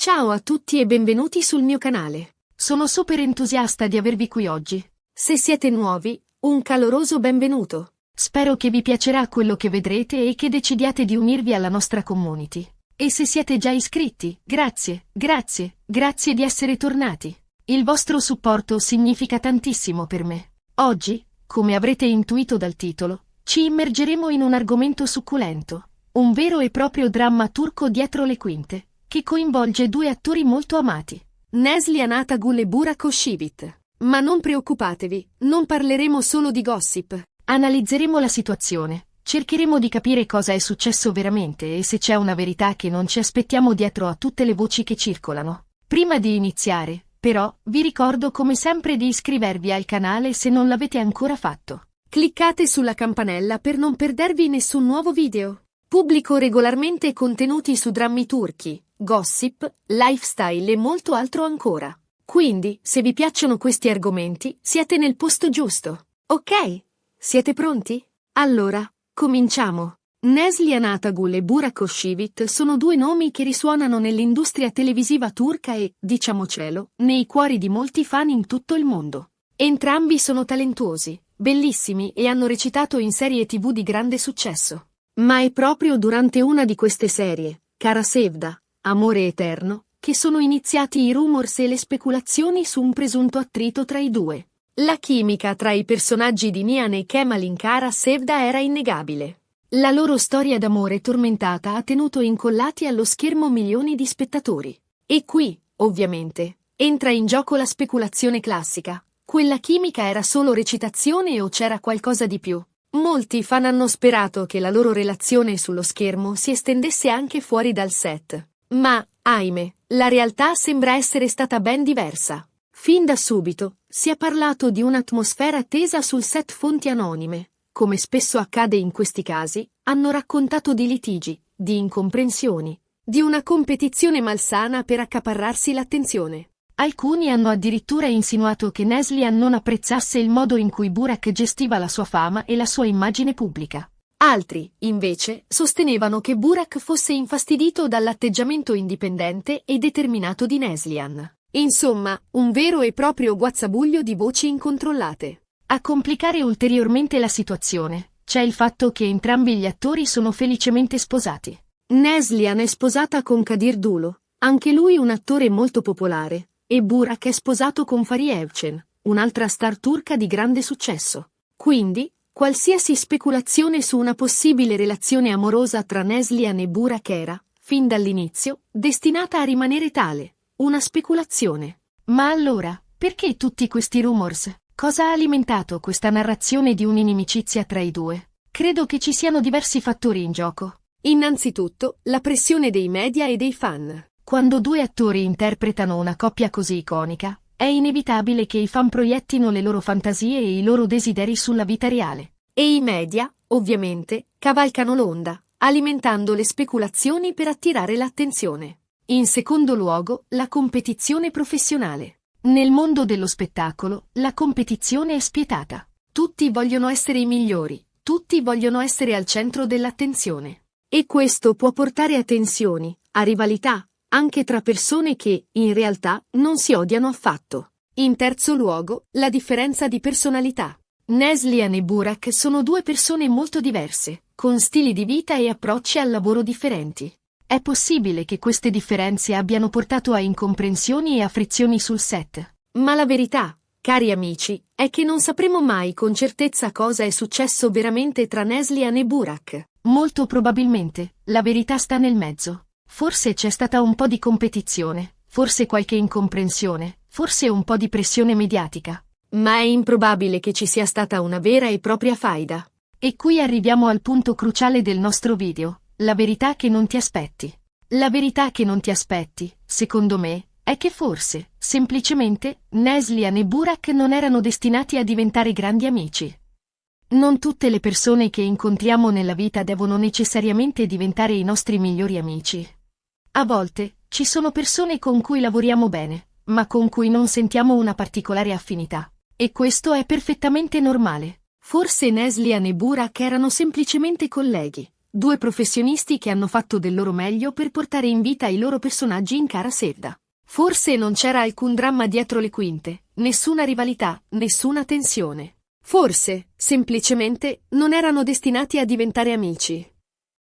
Ciao a tutti e benvenuti sul mio canale. Sono super entusiasta di avervi qui oggi. Se siete nuovi, un caloroso benvenuto. Spero che vi piacerà quello che vedrete e che decidiate di unirvi alla nostra community. E se siete già iscritti, grazie di essere tornati. Il vostro supporto significa tantissimo per me. Oggi, come avrete intuito dal titolo, ci immergeremo in un argomento succulento, un vero e proprio dramma turco dietro le quinte, che coinvolge due attori molto amati, Neslihan Atagul e Burak Özçivit. Ma non preoccupatevi, non parleremo solo di gossip. Analizzeremo la situazione, cercheremo di capire cosa è successo veramente e se c'è una verità che non ci aspettiamo dietro a tutte le voci che circolano. Prima di iniziare, però, vi ricordo come sempre di iscrivervi al canale se non l'avete ancora fatto. Cliccate sulla campanella per non perdervi nessun nuovo video. Pubblico regolarmente contenuti su drammi turchi, gossip, lifestyle e molto altro ancora. Quindi, se vi piacciono questi argomenti, siete nel posto giusto. Ok? Siete pronti? Allora, cominciamo. Neslihan Atagul e Burak Özçivit sono due nomi che risuonano nell'industria televisiva turca e, diciamocelo, nei cuori di molti fan in tutto il mondo. Entrambi sono talentuosi, bellissimi e hanno recitato in serie TV di grande successo. Ma è proprio durante una di queste serie, Kara Sevda, Amore Eterno, che sono iniziati i rumors e le speculazioni su un presunto attrito tra i due. La chimica tra i personaggi di Nihan e Kemal in Kara Sevda era innegabile. La loro storia d'amore tormentata ha tenuto incollati allo schermo milioni di spettatori. E qui, ovviamente, entra in gioco la speculazione classica. Quella chimica era solo recitazione o c'era qualcosa di più? Molti fan hanno sperato che la loro relazione sullo schermo si estendesse anche fuori dal set. Ma, ahimè, la realtà sembra essere stata ben diversa. Fin da subito, si è parlato di un'atmosfera tesa sul set. Fonti anonime, come spesso accade in questi casi, hanno raccontato di litigi, di incomprensioni, di una competizione malsana per accaparrarsi l'attenzione. Alcuni hanno addirittura insinuato che Neslihan non apprezzasse il modo in cui Burak gestiva la sua fama e la sua immagine pubblica. Altri, invece, sostenevano che Burak fosse infastidito dall'atteggiamento indipendente e determinato di Neslihan. Insomma, un vero e proprio guazzabuglio di voci incontrollate. A complicare ulteriormente la situazione, c'è il fatto che entrambi gli attori sono felicemente sposati. Neslihan è sposata con Kadir Dulo, anche lui un attore molto popolare, e Burak è sposato con Fariye Evcen, un'altra star turca di grande successo. Quindi, qualsiasi speculazione su una possibile relazione amorosa tra Neslihan e Burak era, fin dall'inizio, destinata a rimanere tale, una speculazione. Ma allora, perché tutti questi rumors? Cosa ha alimentato questa narrazione di un'inimicizia tra i due? Credo che ci siano diversi fattori in gioco. Innanzitutto, la pressione dei media e dei fan. Quando due attori interpretano una coppia così iconica, è inevitabile che i fan proiettino le loro fantasie e i loro desideri sulla vita reale. E i media, ovviamente, cavalcano l'onda, alimentando le speculazioni per attirare l'attenzione. In secondo luogo, la competizione professionale. Nel mondo dello spettacolo, la competizione è spietata. Tutti vogliono essere i migliori, tutti vogliono essere al centro dell'attenzione. E questo può portare a tensioni, a rivalità, anche tra persone che, in realtà, non si odiano affatto. In terzo luogo, la differenza di personalità. Neslihan e Burak sono due persone molto diverse, con stili di vita e approcci al lavoro differenti. È possibile che queste differenze abbiano portato a incomprensioni e a frizioni sul set. Ma la verità, cari amici, è che non sapremo mai con certezza cosa è successo veramente tra Neslihan e Burak. Molto probabilmente, la verità sta nel mezzo. Forse c'è stata un po' di competizione, forse qualche incomprensione, forse un po' di pressione mediatica. Ma è improbabile che ci sia stata una vera e propria faida. E qui arriviamo al punto cruciale del nostro video, la verità che non ti aspetti. La verità che non ti aspetti, secondo me, è che forse, semplicemente, Neslihan e Burak non erano destinati a diventare grandi amici. Non tutte le persone che incontriamo nella vita devono necessariamente diventare i nostri migliori amici. A volte, ci sono persone con cui lavoriamo bene, ma con cui non sentiamo una particolare affinità. E questo è perfettamente normale. Forse Neslihan e Burak erano semplicemente colleghi, due professionisti che hanno fatto del loro meglio per portare in vita i loro personaggi in Cara Sevda. Forse non c'era alcun dramma dietro le quinte, nessuna rivalità, nessuna tensione. Forse, semplicemente, non erano destinati a diventare amici.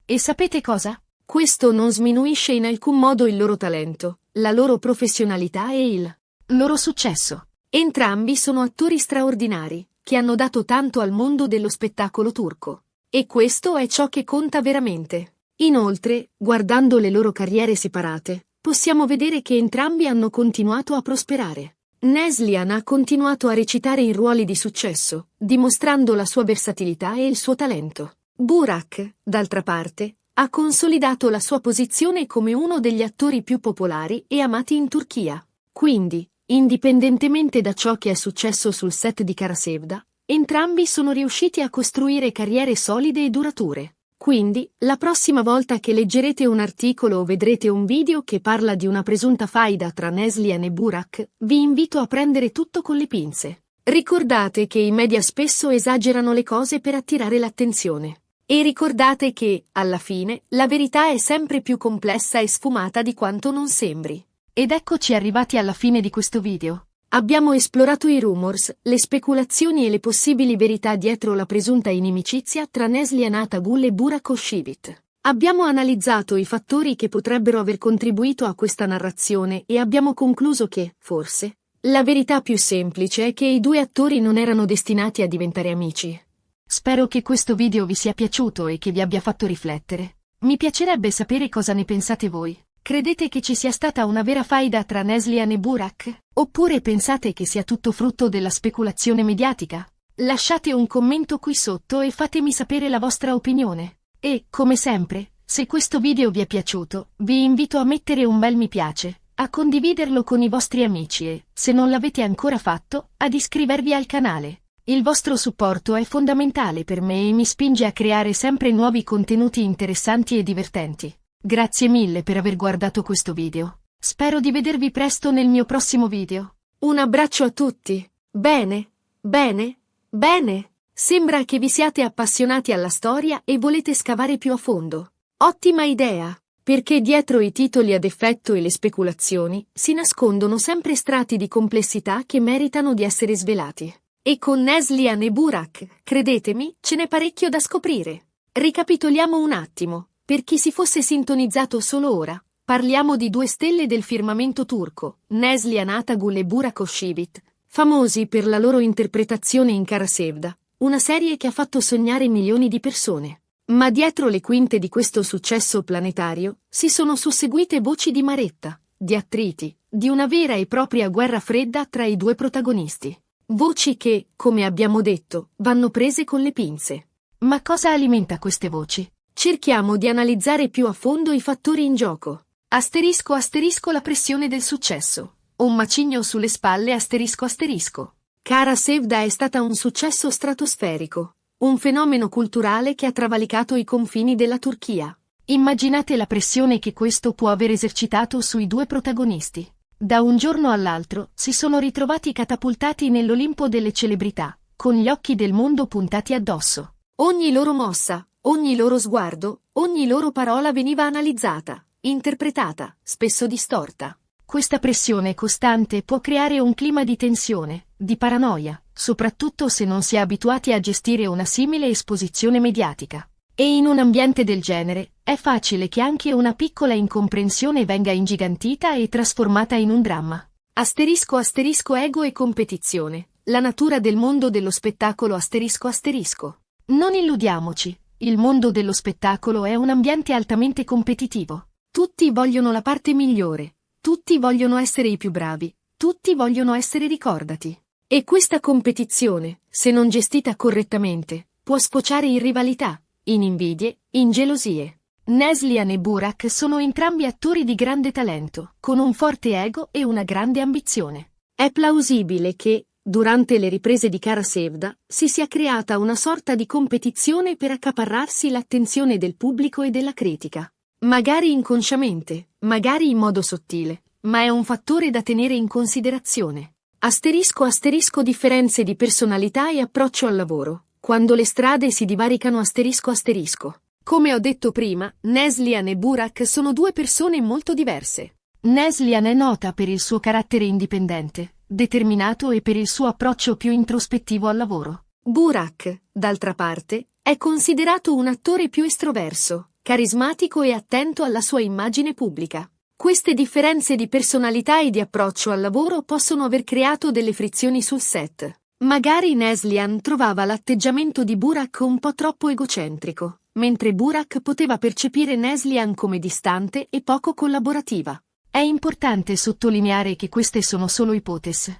E sapete cosa? Questo non sminuisce in alcun modo il loro talento, la loro professionalità e il loro successo. Entrambi sono attori straordinari, che hanno dato tanto al mondo dello spettacolo turco. E questo è ciò che conta veramente. Inoltre, guardando le loro carriere separate, possiamo vedere che entrambi hanno continuato a prosperare. Neslihan ha continuato a recitare in ruoli di successo, dimostrando la sua versatilità e il suo talento. Burak, d'altra parte, ha consolidato la sua posizione come uno degli attori più popolari e amati in Turchia. Quindi, indipendentemente da ciò che è successo sul set di Cara Sevda, entrambi sono riusciti a costruire carriere solide e durature. Quindi, la prossima volta che leggerete un articolo o vedrete un video che parla di una presunta faida tra Neslihan e Burak, vi invito a prendere tutto con le pinze. Ricordate che i media spesso esagerano le cose per attirare l'attenzione. E ricordate che, alla fine, la verità è sempre più complessa e sfumata di quanto non sembri. Ed eccoci arrivati alla fine di questo video. Abbiamo esplorato i rumors, le speculazioni e le possibili verità dietro la presunta inimicizia tra Neslihan Atagul e Burak Özçivit. Abbiamo analizzato i fattori che potrebbero aver contribuito a questa narrazione e abbiamo concluso che, forse, la verità più semplice è che i due attori non erano destinati a diventare amici. Spero che questo video vi sia piaciuto e che vi abbia fatto riflettere. Mi piacerebbe sapere cosa ne pensate voi. Credete che ci sia stata una vera faida tra Neslihan e Burak? Oppure pensate che sia tutto frutto della speculazione mediatica? Lasciate un commento qui sotto e fatemi sapere la vostra opinione. E, come sempre, se questo video vi è piaciuto, vi invito a mettere un bel mi piace, a condividerlo con i vostri amici e, se non l'avete ancora fatto, ad iscrivervi al canale. Il vostro supporto è fondamentale per me e mi spinge a creare sempre nuovi contenuti interessanti e divertenti. Grazie mille per aver guardato questo video. Spero di vedervi presto nel mio prossimo video. Un abbraccio a tutti. Bene, bene, bene. Sembra che vi siate appassionati alla storia e volete scavare più a fondo. Ottima idea, perché dietro i titoli ad effetto e le speculazioni si nascondono sempre strati di complessità che meritano di essere svelati. E con Neslihan e Burak, credetemi, ce n'è parecchio da scoprire. Ricapitoliamo un attimo. Per chi si fosse sintonizzato solo ora, parliamo di due stelle del firmamento turco, Neslihan Atagul e Burak Özçivit, famosi per la loro interpretazione in Cara Sevda, una serie che ha fatto sognare milioni di persone. Ma dietro le quinte di questo successo planetario si sono susseguite voci di maretta, di attriti, di una vera e propria guerra fredda tra i due protagonisti. Voci che, come abbiamo detto, vanno prese con le pinze. Ma cosa alimenta queste voci? Cerchiamo di analizzare più a fondo i fattori in gioco. Asterisco la pressione del successo. Un macigno sulle spalle asterisco. Cara Sevda è stata un successo stratosferico. Un fenomeno culturale che ha travalicato i confini della Turchia. Immaginate la pressione che questo può aver esercitato sui due protagonisti. Da un giorno all'altro si sono ritrovati catapultati nell'Olimpo delle celebrità, con gli occhi del mondo puntati addosso. Ogni loro mossa, ogni loro sguardo, ogni loro parola veniva analizzata, interpretata, spesso distorta. Questa pressione costante può creare un clima di tensione, di paranoia, soprattutto se non si è abituati a gestire una simile esposizione mediatica. E in un ambiente del genere, è facile che anche una piccola incomprensione venga ingigantita e trasformata in un dramma. Asterisco ego e competizione. La natura del mondo dello spettacolo asterisco. Non illudiamoci. Il mondo dello spettacolo è un ambiente altamente competitivo. Tutti vogliono la parte migliore, tutti vogliono essere i più bravi, tutti vogliono essere ricordati. E questa competizione, se non gestita correttamente, può sfociare in rivalità, in invidie, in gelosie. Neslihan e Burak sono entrambi attori di grande talento, con un forte ego e una grande ambizione. È plausibile che, durante le riprese di Cara Sevda, si sia creata una sorta di competizione per accaparrarsi l'attenzione del pubblico e della critica. Magari inconsciamente, magari in modo sottile, ma è un fattore da tenere in considerazione. Asterisco differenze di personalità e approccio al lavoro. Quando le strade si divaricano asterisco. Come ho detto prima, Neslihan e Burak sono due persone molto diverse. Neslihan è nota per il suo carattere indipendente, determinato e per il suo approccio più introspettivo al lavoro. Burak, d'altra parte, è considerato un attore più estroverso, carismatico e attento alla sua immagine pubblica. Queste differenze di personalità e di approccio al lavoro possono aver creato delle frizioni sul set. Magari Neslihan trovava l'atteggiamento di Burak un po' troppo egocentrico, mentre Burak poteva percepire Neslihan come distante e poco collaborativa. È importante sottolineare che queste sono solo ipotesi,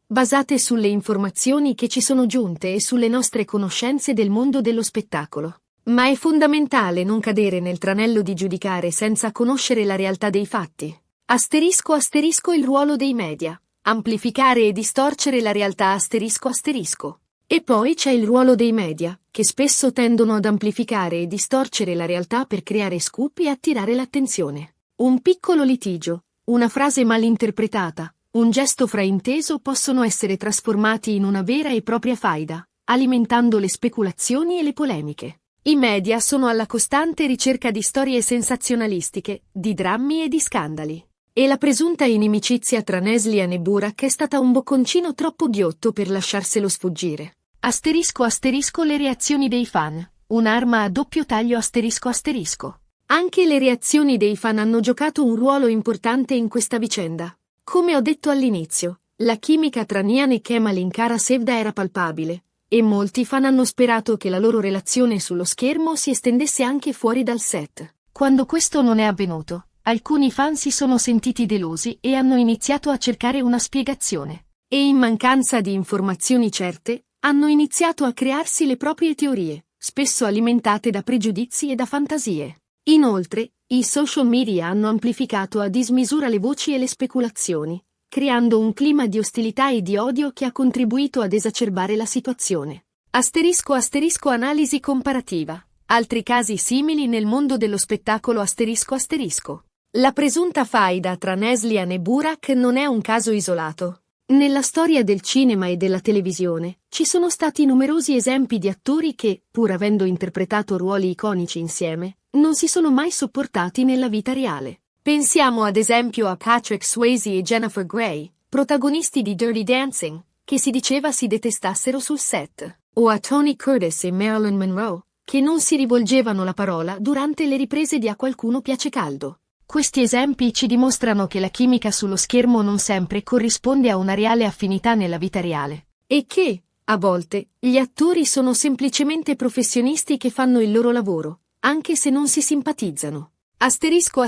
basate sulle informazioni che ci sono giunte e sulle nostre conoscenze del mondo dello spettacolo. Ma è fondamentale non cadere nel tranello di giudicare senza conoscere la realtà dei fatti. Asterisco il ruolo dei media. Amplificare e distorcere la realtà asterisco. E poi c'è il ruolo dei media, che spesso tendono ad amplificare e distorcere la realtà per creare scoop e attirare l'attenzione. Un piccolo litigio, una frase mal interpretata, un gesto frainteso possono essere trasformati in una vera e propria faida, alimentando le speculazioni e le polemiche. I media sono alla costante ricerca di storie sensazionalistiche, di drammi e di scandali. E la presunta inimicizia tra Neslihan e Burak è stata un bocconcino troppo ghiotto per lasciarselo sfuggire. Asterisco le reazioni dei fan. Un'arma a doppio taglio asterisco. Anche le reazioni dei fan hanno giocato un ruolo importante in questa vicenda. Come ho detto all'inizio, la chimica tra Nihan e Kemal in Kara Sevda era palpabile, e molti fan hanno sperato che la loro relazione sullo schermo si estendesse anche fuori dal set. Quando questo non è avvenuto, alcuni fan si sono sentiti delusi e hanno iniziato a cercare una spiegazione. E in mancanza di informazioni certe, hanno iniziato a crearsi le proprie teorie, spesso alimentate da pregiudizi e da fantasie. Inoltre, i social media hanno amplificato a dismisura le voci e le speculazioni, creando un clima di ostilità e di odio che ha contribuito ad esacerbare la situazione. Asterisco analisi comparativa. Altri casi simili nel mondo dello spettacolo asterisco. La presunta faida tra Neslihan e Burak non è un caso isolato. Nella storia del cinema e della televisione, ci sono stati numerosi esempi di attori che, pur avendo interpretato ruoli iconici insieme, non si sono mai sopportati nella vita reale. Pensiamo ad esempio a Patrick Swayze e Jennifer Grey, protagonisti di Dirty Dancing, che si diceva si detestassero sul set, o a Tony Curtis e Marilyn Monroe, che non si rivolgevano la parola durante le riprese di A qualcuno piace caldo. Questi esempi ci dimostrano che la chimica sullo schermo non sempre corrisponde a una reale affinità nella vita reale, e che, a volte, gli attori sono semplicemente professionisti che fanno il loro lavoro, anche se non si simpatizzano. Asterisco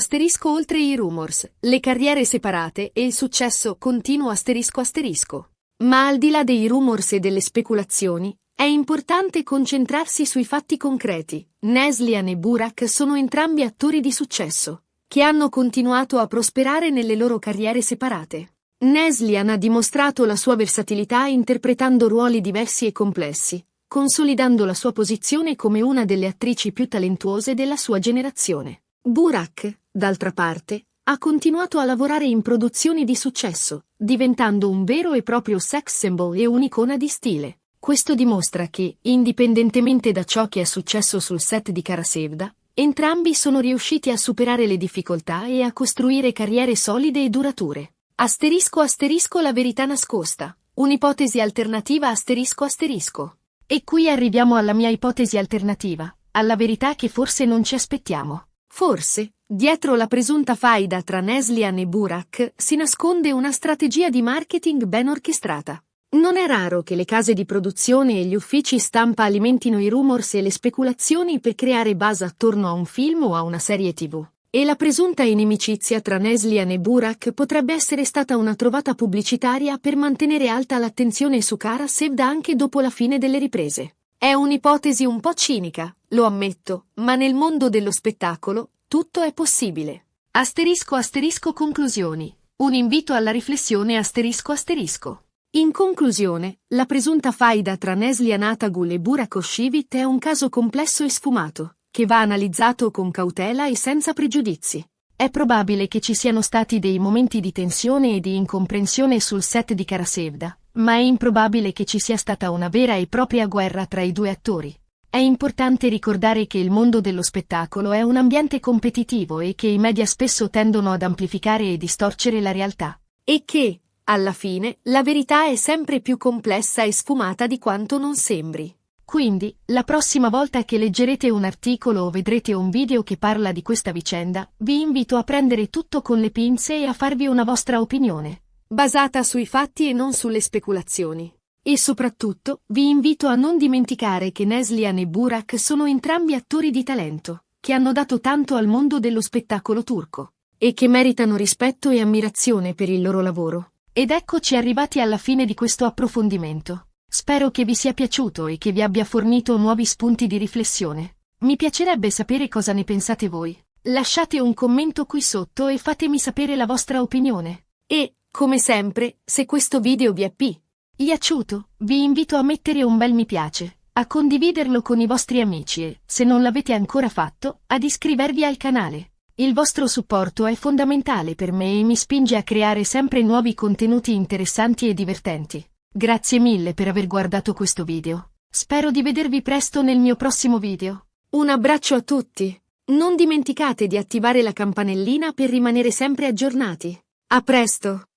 oltre i rumors, le carriere separate e il successo continuo asterisco. Ma al di là dei rumors e delle speculazioni, è importante concentrarsi sui fatti concreti. Neslihan e Burak sono entrambi attori di successo, che hanno continuato a prosperare nelle loro carriere separate. Neslihan ha dimostrato la sua versatilità interpretando ruoli diversi e complessi, consolidando la sua posizione come una delle attrici più talentuose della sua generazione. Burak, d'altra parte, ha continuato a lavorare in produzioni di successo, diventando un vero e proprio sex symbol e un'icona di stile. Questo dimostra che, indipendentemente da ciò che è successo sul set di Kara Sevda, entrambi sono riusciti a superare le difficoltà e a costruire carriere solide e durature. Asterisco la verità nascosta. Un'ipotesi alternativa asterisco. E qui arriviamo alla mia ipotesi alternativa, alla verità che forse non ci aspettiamo. Forse, dietro la presunta faida tra Neslihan e Burak si nasconde una strategia di marketing ben orchestrata. Non è raro che le case di produzione e gli uffici stampa alimentino i rumors e le speculazioni per creare buzz attorno a un film o a una serie TV. E la presunta inimicizia tra Neslihan e Burak potrebbe essere stata una trovata pubblicitaria per mantenere alta l'attenzione su Kara Sevda anche dopo la fine delle riprese. È un'ipotesi un po' cinica, lo ammetto, ma nel mondo dello spettacolo tutto è possibile. Asterisco conclusioni. Un invito alla riflessione asterisco. In conclusione, la presunta faida tra Neslihan Atagul e Burak Özçivit è un caso complesso e sfumato, che va analizzato con cautela e senza pregiudizi. È probabile che ci siano stati dei momenti di tensione e di incomprensione sul set di Kara Sevda, ma è improbabile che ci sia stata una vera e propria guerra tra i due attori. È importante ricordare che il mondo dello spettacolo è un ambiente competitivo e che i media spesso tendono ad amplificare e distorcere la realtà. E che, alla fine, la verità è sempre più complessa e sfumata di quanto non sembri. Quindi, la prossima volta che leggerete un articolo o vedrete un video che parla di questa vicenda, vi invito a prendere tutto con le pinze e a farvi una vostra opinione, basata sui fatti e non sulle speculazioni. E soprattutto, vi invito a non dimenticare che Neslihan e Burak sono entrambi attori di talento, che hanno dato tanto al mondo dello spettacolo turco, e che meritano rispetto e ammirazione per il loro lavoro. Ed eccoci arrivati alla fine di questo approfondimento. Spero che vi sia piaciuto e che vi abbia fornito nuovi spunti di riflessione. Mi piacerebbe sapere cosa ne pensate voi. Lasciate un commento qui sotto e fatemi sapere la vostra opinione. E, come sempre, se questo video vi è piaciuto, vi invito a mettere un bel mi piace, a condividerlo con i vostri amici e, se non l'avete ancora fatto, ad iscrivervi al canale. Il vostro supporto è fondamentale per me e mi spinge a creare sempre nuovi contenuti interessanti e divertenti. Grazie mille per aver guardato questo video. Spero di vedervi presto nel mio prossimo video. Un abbraccio a tutti. Non dimenticate di attivare la campanellina per rimanere sempre aggiornati. A presto!